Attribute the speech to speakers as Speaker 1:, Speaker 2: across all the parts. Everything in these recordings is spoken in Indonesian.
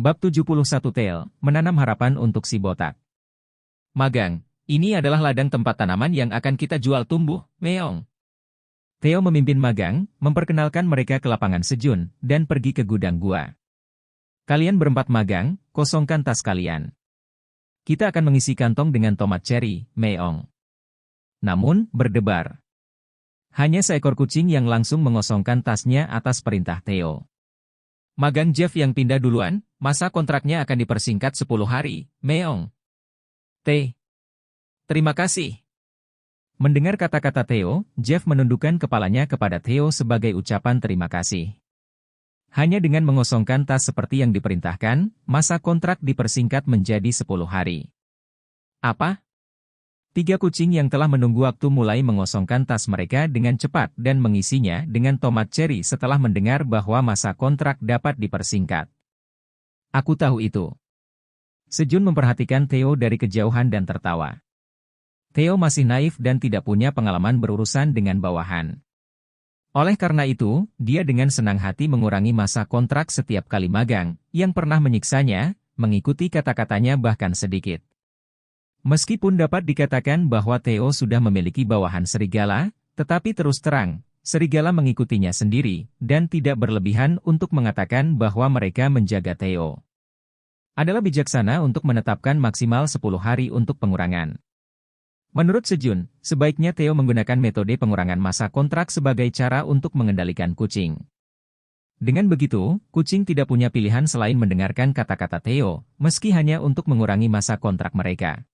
Speaker 1: Bab 71 Tail, menanam harapan untuk si botak. Magang, ini adalah ladang tempat tanaman yang akan kita jual tumbuh, meong. Theo memimpin magang, memperkenalkan mereka ke lapangan sejun, dan pergi ke gudang gua. Kalian berempat magang, kosongkan tas kalian. Kita akan mengisi kantong dengan tomat cherry, meong. Namun, berdebar. Hanya seekor kucing yang langsung mengosongkan tasnya atas perintah Theo. Magang Jeff yang pindah duluan, masa kontraknya akan dipersingkat 10 hari, meong. Terima kasih. Mendengar kata-kata Theo, Jeff menundukkan kepalanya kepada Theo sebagai ucapan terima kasih. Hanya dengan mengosongkan tas seperti yang diperintahkan, masa kontrak dipersingkat menjadi 10 hari. Apa? 3 kucing yang telah menunggu waktu mulai mengosongkan tas mereka dengan cepat dan mengisinya dengan tomat cherry setelah mendengar bahwa masa kontrak dapat dipersingkat. Aku tahu itu. Sejun memperhatikan Theo dari kejauhan dan tertawa. Theo masih naif dan tidak punya pengalaman berurusan dengan bawahan. Oleh karena itu, dia dengan senang hati mengurangi masa kontrak setiap kali magang, yang pernah menyiksanya, mengikuti kata-katanya bahkan sedikit. Meskipun dapat dikatakan bahwa Theo sudah memiliki bawahan serigala, tetapi terus terang, serigala mengikutinya sendiri, dan tidak berlebihan untuk mengatakan bahwa mereka menjaga Theo. Adalah bijaksana untuk menetapkan maksimal 10 hari untuk pengurangan. Menurut Sejun, sebaiknya Theo menggunakan metode pengurangan masa kontrak sebagai cara untuk mengendalikan kucing. Dengan begitu, kucing tidak punya pilihan selain mendengarkan kata-kata Theo, meski hanya untuk mengurangi masa kontrak mereka.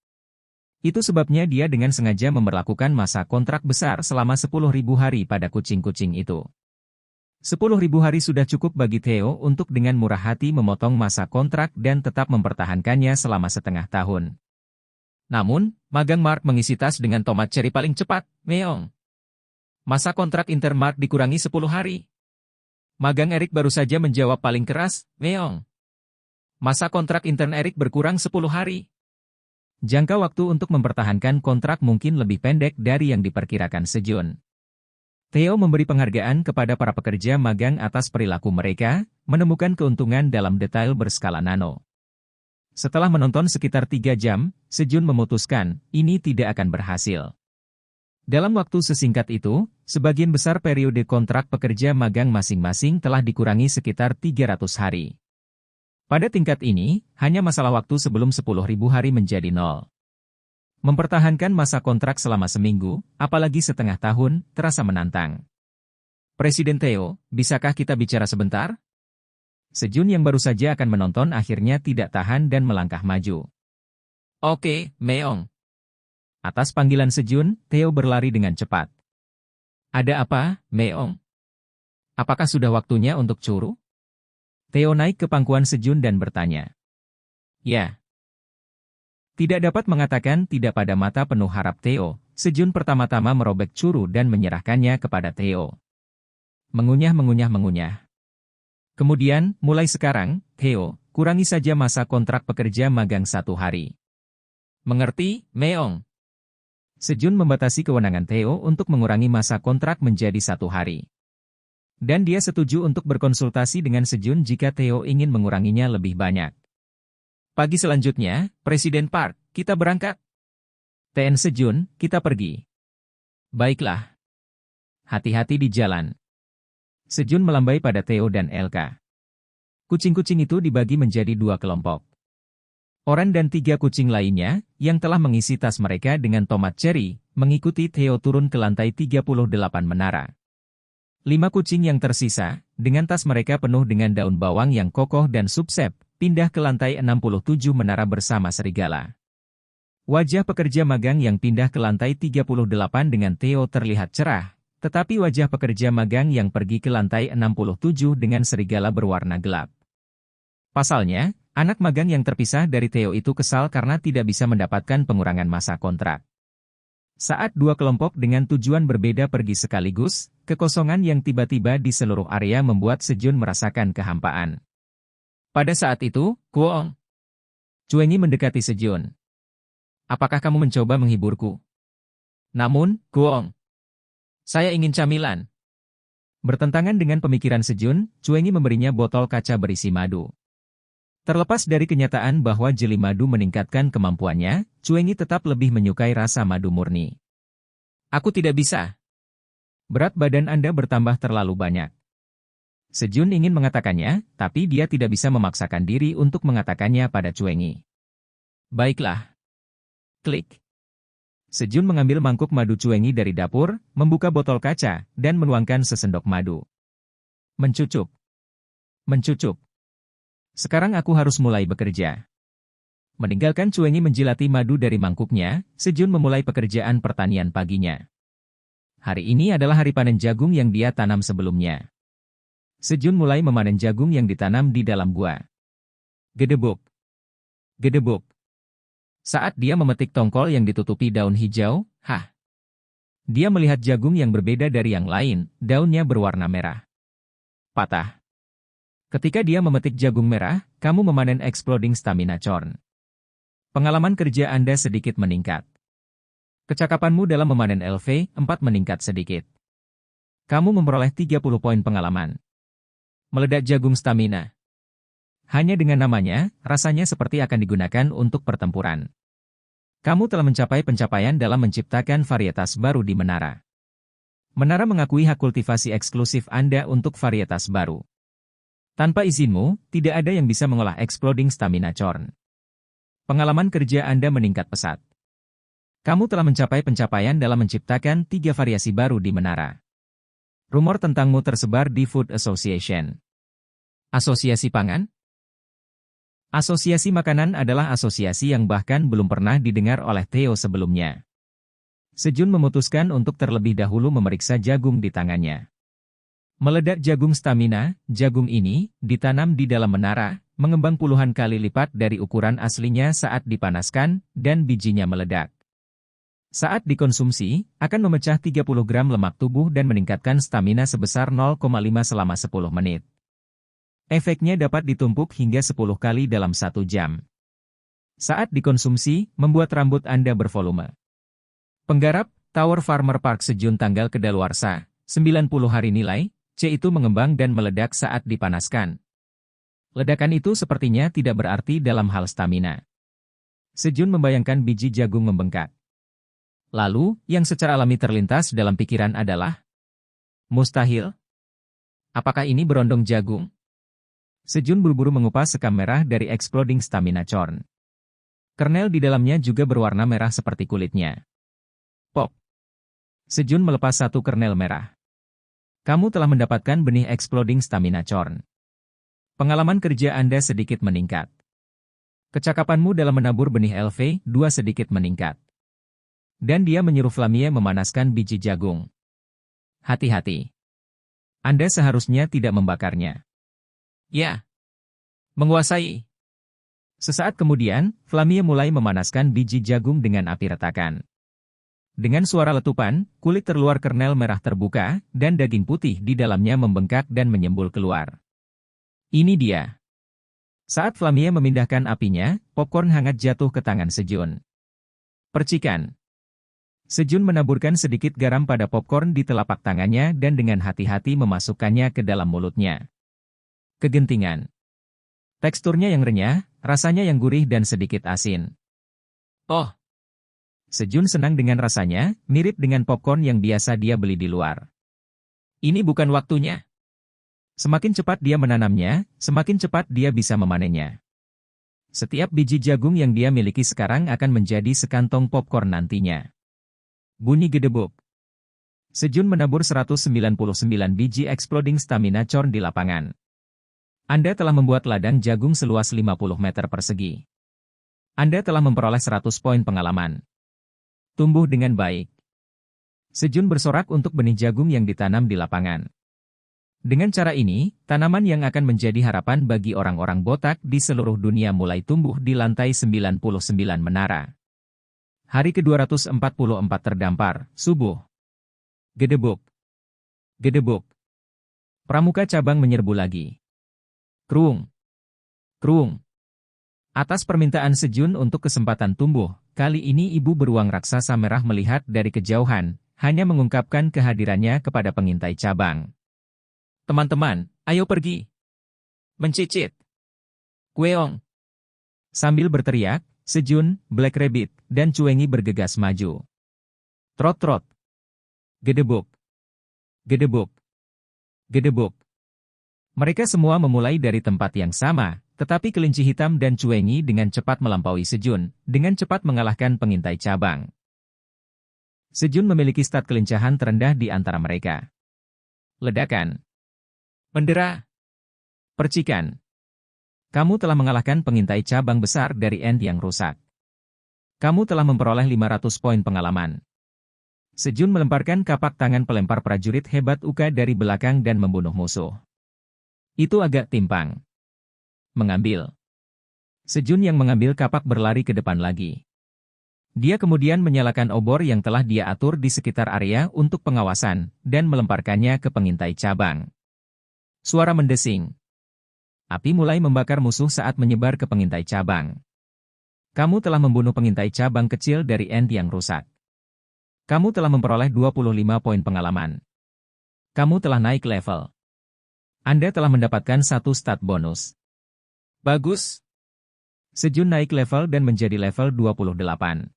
Speaker 1: Itu sebabnya dia dengan sengaja memberlakukan masa kontrak besar selama 10.000 hari pada kucing-kucing itu. 10.000 hari sudah cukup bagi Theo untuk dengan murah hati memotong masa kontrak dan tetap mempertahankannya selama setengah tahun. Namun, magang Mark mengisi tas dengan tomat cherry paling cepat, meong. Masa kontrak intern Mark dikurangi 10 hari. Magang Eric baru saja menjawab paling keras, meong. Masa kontrak intern Eric berkurang 10 hari. Jangka waktu untuk mempertahankan kontrak mungkin lebih pendek dari yang diperkirakan Sejun. Theo memberi penghargaan kepada para pekerja magang atas perilaku mereka, menemukan keuntungan dalam detail berskala nano. Setelah menonton sekitar 3 jam, Sejun memutuskan, ini tidak akan berhasil. Dalam waktu sesingkat itu, sebagian besar periode kontrak pekerja magang masing-masing telah dikurangi sekitar 300 hari. Pada tingkat ini, hanya masalah waktu sebelum 10.000 hari menjadi nol. Mempertahankan masa kontrak selama seminggu, apalagi setengah tahun, terasa menantang. Presiden Theo, bisakah kita bicara sebentar? Sejun yang baru saja akan menonton akhirnya tidak tahan dan melangkah maju. Oke, meong. Atas panggilan Sejun, Theo berlari dengan cepat. Ada apa, meong? Apakah sudah waktunya untuk curu? Theo naik ke pangkuan Sejun dan bertanya. Ya. Tidak dapat mengatakan tidak pada mata penuh harap Theo, Sejun pertama-tama merobek curu dan menyerahkannya kepada Theo. Mengunyah. Kemudian, mulai sekarang, Theo, kurangi saja masa kontrak pekerja magang 1 hari. Mengerti, meong? Sejun membatasi kewenangan Theo untuk mengurangi masa kontrak menjadi 1 hari. Dan dia setuju untuk berkonsultasi dengan Sejun jika Theo ingin menguranginya lebih banyak. Pagi selanjutnya, Presiden Park, kita berangkat. TN Sejun, kita pergi. Baiklah. Hati-hati di jalan. Sejun melambai pada Theo dan Elka. Kucing-kucing itu dibagi menjadi 2 kelompok. Oran dan 3 kucing lainnya, yang telah mengisi tas mereka dengan tomat cherry, mengikuti Theo turun ke lantai 38 menara. 5 kucing yang tersisa, dengan tas mereka penuh dengan daun bawang yang kokoh dan subsep, pindah ke lantai 67 menara bersama serigala. Wajah pekerja magang yang pindah ke lantai 38 dengan Theo terlihat cerah, tetapi wajah pekerja magang yang pergi ke lantai 67 dengan serigala berwarna gelap. Pasalnya, anak magang yang terpisah dari Theo itu kesal karena tidak bisa mendapatkan pengurangan masa kontrak. Saat 2 kelompok dengan tujuan berbeda pergi sekaligus, kekosongan yang tiba-tiba di seluruh area membuat Sejun merasakan kehampaan. Pada saat itu, Kuong Cuengi mendekati Sejun. Apakah kamu mencoba menghiburku? Namun, Kuong, saya ingin camilan. Bertentangan dengan pemikiran Sejun, Cuengi memberinya botol kaca berisi madu. Terlepas dari kenyataan bahwa jeli madu meningkatkan kemampuannya, Cuengi tetap lebih menyukai rasa madu murni. Aku tidak bisa. Berat badan Anda bertambah terlalu banyak. Sejun ingin mengatakannya, tapi dia tidak bisa memaksakan diri untuk mengatakannya pada Cuengi. Baiklah. Klik. Sejun mengambil mangkuk madu Cuengi dari dapur, membuka botol kaca, dan menuangkan sesendok madu. Mencucup. Mencucup. Sekarang aku harus mulai bekerja. Meninggalkan Cuengi menjilati madu dari mangkuknya, Sejun memulai pekerjaan pertanian paginya. Hari ini adalah hari panen jagung yang dia tanam sebelumnya. Sejun mulai memanen jagung yang ditanam di dalam gua. Gedebuk. Gedebuk. Saat dia memetik tongkol yang ditutupi daun hijau, dia melihat jagung yang berbeda dari yang lain, daunnya berwarna merah. Patah. Ketika dia memetik jagung merah, kamu memanen Exploding Stamina Corn. Pengalaman kerja Anda sedikit meningkat. Kecakapanmu dalam memanen LV4 meningkat sedikit. Kamu memperoleh 30 poin pengalaman. Meledak jagung stamina. Hanya dengan namanya, rasanya seperti akan digunakan untuk pertempuran. Kamu telah mencapai pencapaian dalam menciptakan varietas baru di Menara. Menara mengakui hak kultivasi eksklusif Anda untuk varietas baru. Tanpa izinmu, tidak ada yang bisa mengolah Exploding Stamina Corn. Pengalaman kerja Anda meningkat pesat. Kamu telah mencapai pencapaian dalam menciptakan 3 variasi baru di Menara. Rumor tentangmu tersebar di Food Association. Asosiasi Pangan? Asosiasi Makanan adalah asosiasi yang bahkan belum pernah didengar oleh Theo sebelumnya. Sejun memutuskan untuk terlebih dahulu memeriksa jagung di tangannya. Meledak jagung stamina, jagung ini, ditanam di dalam menara, mengembang puluhan kali lipat dari ukuran aslinya saat dipanaskan, dan bijinya meledak. Saat dikonsumsi, akan memecah 30 gram lemak tubuh dan meningkatkan stamina sebesar 0,5 selama 10 menit. Efeknya dapat ditumpuk hingga 10 kali dalam 1 jam. Saat dikonsumsi, membuat rambut Anda bervolume. Penggarap, Tower Farmer Park Sejun tanggal kedaluarsa, 90 hari nilai, C itu mengembang dan meledak saat dipanaskan. Ledakan itu sepertinya tidak berarti dalam hal stamina. Sejun membayangkan biji jagung membengkak. Lalu, yang secara alami terlintas dalam pikiran adalah, mustahil? Apakah ini berondong jagung? Sejun buru-buru mengupas sekam merah dari Exploding Stamina Corn. Kernel di dalamnya juga berwarna merah seperti kulitnya. Pop. Sejun melepas satu kernel merah. Kamu telah mendapatkan benih Exploding Stamina Corn. Pengalaman kerja Anda sedikit meningkat. Kecakapanmu dalam menabur benih LV2 sedikit meningkat. Dan dia menyuruh Flamie memanaskan biji jagung. Hati-hati. Anda seharusnya tidak membakarnya. Ya. Menguasai. Sesaat kemudian, Flamie mulai memanaskan biji jagung dengan api retakan. Dengan suara letupan, kulit terluar kernel merah terbuka, dan daging putih di dalamnya membengkak dan menyembul keluar. Ini dia. Saat Flamie memindahkan apinya, popcorn hangat jatuh ke tangan Sejun. Percikan. Sejun menaburkan sedikit garam pada popcorn di telapak tangannya dan dengan hati-hati memasukkannya ke dalam mulutnya. Kegentingan. Teksturnya yang renyah, rasanya yang gurih dan sedikit asin. Oh! Sejun senang dengan rasanya, mirip dengan popcorn yang biasa dia beli di luar. Ini bukan waktunya. Semakin cepat dia menanamnya, semakin cepat dia bisa memanennya. Setiap biji jagung yang dia miliki sekarang akan menjadi sekantong popcorn nantinya. Bunyi gedebuk. Sejun menabur 199 biji Exploding Stamina Corn di lapangan. Anda telah membuat ladang jagung seluas 50 meter persegi. Anda telah memperoleh 100 poin pengalaman. Tumbuh dengan baik. Sejun bersorak untuk benih jagung yang ditanam di lapangan. Dengan cara ini, tanaman yang akan menjadi harapan bagi orang-orang botak di seluruh dunia mulai tumbuh di lantai 99 menara. Hari ke-244 terdampar, subuh. Gedebuk. Gedebuk. Pramuka cabang menyerbu lagi. Kruung. Kruung. Atas permintaan Sejun untuk kesempatan tumbuh, kali ini ibu beruang raksasa merah melihat dari kejauhan, hanya mengungkapkan kehadirannya kepada pengintai cabang. Teman-teman, ayo pergi. Mencicit. Kweong. Sambil berteriak, Sejun, Black Rabbit, dan Cuengi bergegas maju. Trot-trot. Gedebuk. Gedebuk. Gedebuk. Mereka semua memulai dari tempat yang sama, tetapi kelinci hitam dan Cuengi dengan cepat melampaui Sejun, dengan cepat mengalahkan pengintai cabang. Sejun memiliki stat kelincahan terendah di antara mereka. Ledakan. Mendera. Percikan. Kamu telah mengalahkan pengintai cabang besar dari Ant yang rusak. Kamu telah memperoleh 500 poin pengalaman. Sejun melemparkan kapak tangan pelempar prajurit hebat Uka dari belakang dan membunuh musuh. Itu agak timpang. Mengambil. Sejun yang mengambil kapak berlari ke depan lagi. Dia kemudian menyalakan obor yang telah dia atur di sekitar area untuk pengawasan, dan melemparkannya ke pengintai cabang. Suara mendesing. Api mulai membakar musuh saat menyebar ke pengintai cabang. Kamu telah membunuh pengintai cabang kecil dari Ant yang rusak. Kamu telah memperoleh 25 poin pengalaman. Kamu telah naik level. Anda telah mendapatkan satu stat bonus. Bagus. Sejun naik level dan menjadi level 28.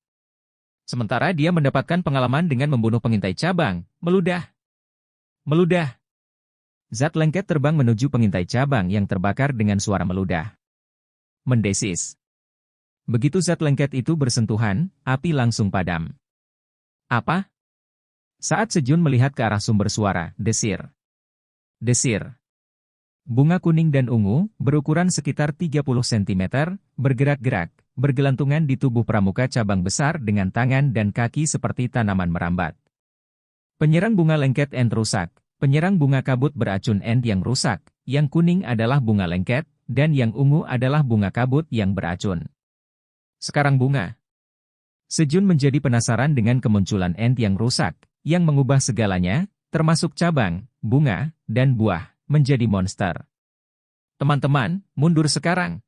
Speaker 1: Sementara dia mendapatkan pengalaman dengan membunuh pengintai cabang, meludah. Meludah. Zat lengket terbang menuju pengintai cabang yang terbakar dengan suara meludah. Mendesis. Begitu zat lengket itu bersentuhan, api langsung padam. Apa? Saat Sejun melihat ke arah sumber suara, desir. Desir. Bunga kuning dan ungu, berukuran sekitar 30 cm, bergerak-gerak, bergelantungan di tubuh pramuka cabang besar dengan tangan dan kaki seperti tanaman merambat. Penyerang bunga lengket Ant rusak. Penyerang bunga kabut beracun Ant yang rusak, yang kuning adalah bunga lengket, dan yang ungu adalah bunga kabut yang beracun. Sekarang bunga. Sejun menjadi penasaran dengan kemunculan Ant yang rusak, yang mengubah segalanya, termasuk cabang, bunga, dan buah, menjadi monster. Teman-teman, mundur sekarang.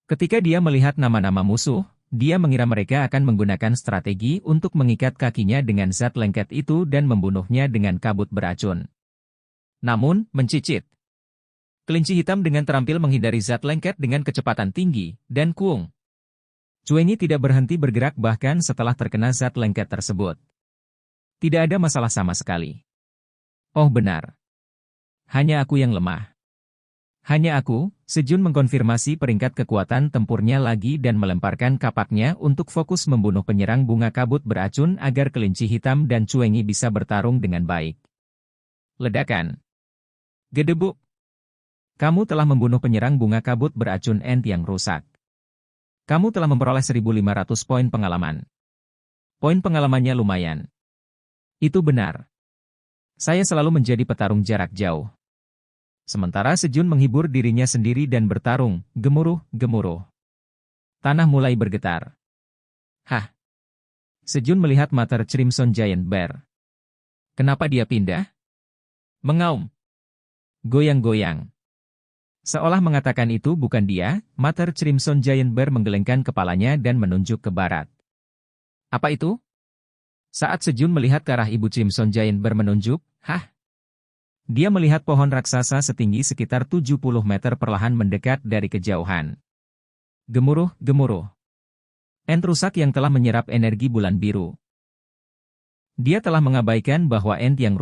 Speaker 1: Ketika dia melihat nama-nama musuh, dia mengira mereka akan menggunakan strategi untuk mengikat kakinya dengan zat lengket itu dan membunuhnya dengan kabut beracun. Namun, mencicit. Kelinci hitam dengan terampil menghindari zat lengket dengan kecepatan tinggi, dan kuung. Cuengi tidak berhenti bergerak bahkan setelah terkena zat lengket tersebut. Tidak ada masalah sama sekali. Oh benar. Hanya aku yang lemah. Hanya aku, Sejun mengkonfirmasi peringkat kekuatan tempurnya lagi dan melemparkan kapaknya untuk fokus membunuh penyerang bunga kabut beracun agar kelinci hitam dan Cuengi bisa bertarung dengan baik. Ledakan. Gedebuk. Kamu telah membunuh penyerang bunga kabut beracun Ant yang rusak. Kamu telah memperoleh 1.500 poin pengalaman. Poin pengalamannya lumayan. Itu benar. Saya selalu menjadi petarung jarak jauh. Sementara Sejun menghibur dirinya sendiri dan bertarung, gemuruh-gemuruh. Tanah mulai bergetar. Hah? Sejun melihat Mother Crimson Giant Bear. Kenapa dia pindah? Mengaum. Goyang-goyang. Seolah mengatakan itu bukan dia, Mother Crimson Giant Bear menggelengkan kepalanya dan menunjuk ke barat. Apa itu? Saat Sejun melihat ke arah Ibu Crimson Giant Bear menunjuk, hah? Dia melihat pohon raksasa setinggi sekitar 70 meter perlahan mendekat dari kejauhan. Gemuruh-gemuruh. Ant rusak yang telah menyerap energi bulan biru. Dia telah mengabaikan bahwa Ant yang rusak